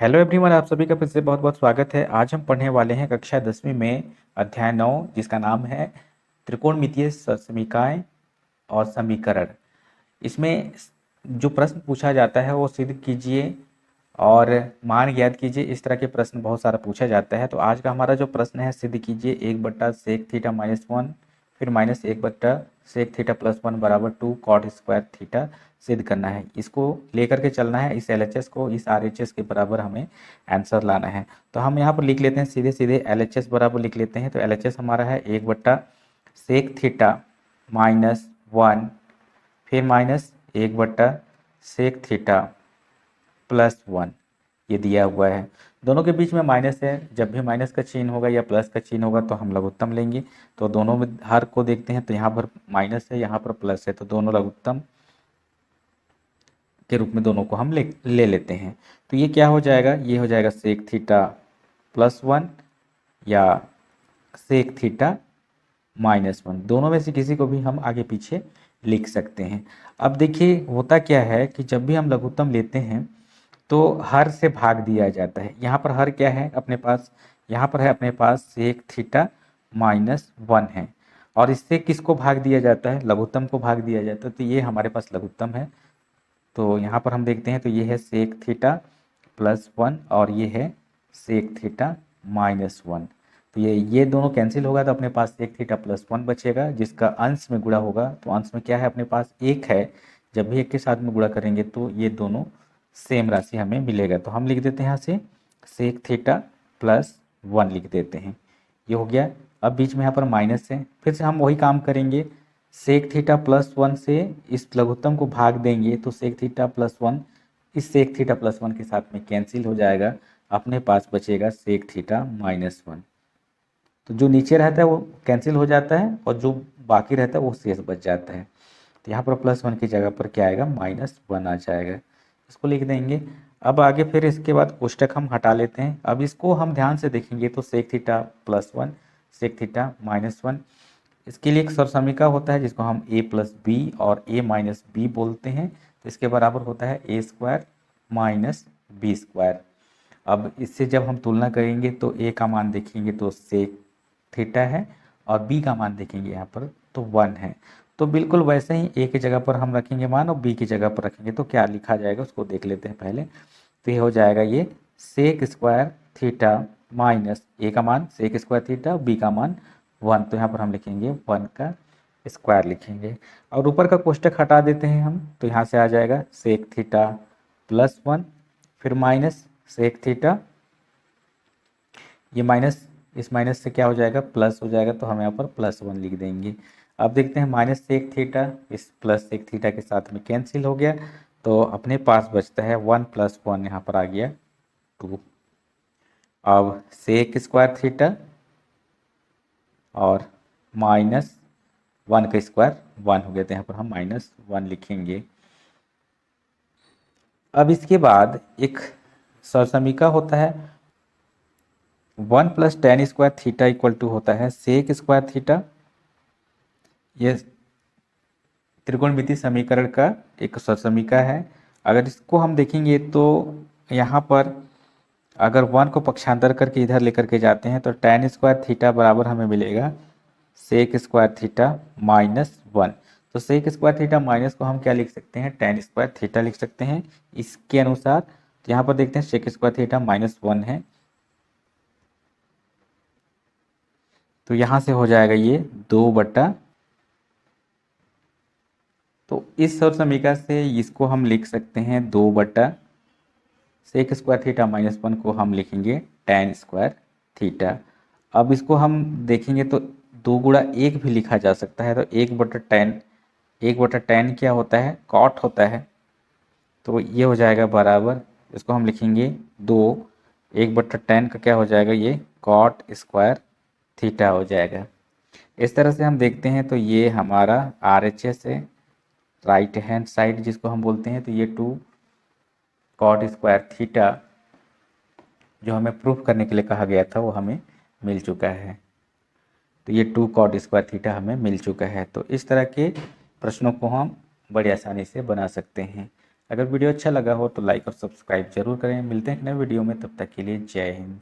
Hello everyone, आप सभी का फिर से बहुत बहुत स्वागत है। आज हम पढ़ने वाले हैं कक्षा 10वीं में अध्याय 9, जिसका नाम है त्रिकोणमितीय समीकरण और समीकरण। इसमें जो प्रश्न पूछा जाता है वो सिद्ध कीजिए और मान ज्ञात कीजिए। इस तरह के प्रश्न बहुत सारा पूछा जाता है। तो आज का हमारा जो प्रश्न है, सिद्ध कीजिए 1/sec θ-1 फिर -1/sec θ+1 बराबर 2 cot² सिद्ध करना है। इसको लेकर के चलना है, इस LHS को इस RHS के बराबर हमें आंसर लाना है। तो हम यहाँ पर लिख लेते हैं, सीधे सीधे LHS बराबर लिख लेते हैं। तो LHS हमारा है 1/sec θ-1 फिर -1/sec θ+1, ये दिया हुआ है। दोनों के बीच में माइनस है। जब भी माइनस का चिन्ह होगा या प्लस का चिन्ह होगा तो हम लघुत्तम लेंगे। तो दोनों में हर को देखते हैं, तो यहाँ पर माइनस है, यहाँ पर प्लस है, तो दोनों लघुत्तम के रूप में दोनों को हम ले लेते हैं। तो ये क्या हो जाएगा, ये हो जाएगा sec θ+1 या sec θ-1। दोनों में से किसी को भी हम आगे पीछे लिख सकते हैं। अब देखिए होता क्या है कि जब भी हम लघुत्तम लेते हैं तो हर से भाग दिया जाता है। यहाँ पर हर क्या है अपने पास, यहाँ पर है अपने पास sec θ-1 है, और इससे किसको भाग दिया जाता है, लघुत्तम को भाग दिया जाता है। तो ये हमारे पास लघुत्तम है। तो यहाँ पर हम देखते हैं तो ये है sec θ+1 और ये है sec θ-1। तो ये दोनों कैंसिल होगा तो अपने पास sec θ+1 बचेगा, जिसका अंश में गुणा होगा। तो अंश में क्या है अपने पास, एक है। जब भी एक के साथ में गुणा करेंगे तो ये दोनों सेम राशि हमें मिलेगा। तो हम लिख देते हैं यहाँ से sec θ+1 लिख देते हैं, ये हो गया। अब बीच में यहाँ पर माइनस है, फिर से हम वही काम करेंगे। sec θ+1 से इस लघुत्तम को भाग देंगे तो sec θ+1 इस sec θ+1 के साथ में कैंसिल हो जाएगा। अपने पास बचेगा sec θ-1। तो जो नीचे रहता है वो कैंसिल हो जाता है और जो बाकी रहता है वो शेष बच जाता है। तो यहाँ पर +1 की जगह पर क्या आएगा, -1 आ जाएगा। इसको लिख देंगे। अब आगे फिर इसके बाद कोष्टक हम हटा लेते हैं। अब इसको हम ध्यान से देखेंगे तो sec θ+1 sec θ-1, इसके लिए एक सरसमीका होता है जिसको हम a+b और a-b बोलते हैं। तो इसके बराबर होता है a² - b²। अब इससे जब हम तुलना करेंगे तो a का मान देखेंगे तो sec θ है और b का मान देखेंगे यहाँ पर तो 1 है। तो बिल्कुल वैसे ही a की जगह पर हम रखेंगे मान और b की जगह पर रखेंगे तो क्या लिखा जाएगा उसको देख लेते हैं पहले। तो ये हो जाएगा ये sec² θ a का मान sec² b का मान 1। तो यहाँ पर हम लिखेंगे 1 का स्क्वायर लिखेंगे और ऊपर का कोष्टक हटा देते हैं हम। तो यहाँ से आ जाएगा sec θ+1 फिर माइनस sec θ, ये माइनस इस माइनस से क्या हो जाएगा, प्लस हो जाएगा। तो हम यहाँ पर +1 लिख देंगे। अब देखते हैं -sec θ इस +sec θ के साथ में कैंसिल हो गया। तो अपने पास बचता है 1 + 1 यहाँ पर आ गया 2। अब sec² और -1 का स्क्वायर 1 हो गया। तो यहाँ पर हम -1 लिखेंगे। अब इसके बाद एक सरसमीका होता है 1 + tan² θ होता है sec² θ। ये त्रिकोणमितीय समीकरण का एक सरसमीका है। अगर इसको हम देखेंगे तो यहाँ पर अगर 1 को पक्षांतर करके इधर लेकर के जाते हैं तो tan² θ बराबर हमें मिलेगा sec² θ-1। तो sec² θ माइनस को हम क्या लिख सकते हैं, tan² θ लिख सकते हैं इसके अनुसार। तो यहाँ पर देखते हैं sec² θ -1 है। तो यहाँ से हो जाएगा ये 2 तो इस सरसमीका से इसको हम लिख सकते हैं 2/sec² θ -1 को हम लिखेंगे tan² θ। अब इसको हम देखेंगे तो 2 × 1 भी लिखा जा सकता है। तो 1/tan क्या होता है, कॉट होता है। तो ये हो जाएगा बराबर, इसको हम लिखेंगे 2, 1/tan का क्या हो जाएगा, ये cot² θ हो जाएगा। इस तरह से हम देखते हैं तो ये हमारा RHS है, राइट हैंड साइड जिसको हम बोलते हैं। तो ये 2 cot² θ जो हमें प्रूफ करने के लिए कहा गया था वो हमें मिल चुका है। तो ये 2 cot² θ हमें मिल चुका है। तो इस तरह के प्रश्नों को हम बड़ी आसानी से बना सकते हैं। अगर वीडियो अच्छा लगा हो तो लाइक और सब्सक्राइब जरूर करें। मिलते हैं एक नए वीडियो में, तब तक के लिए जय हिंद।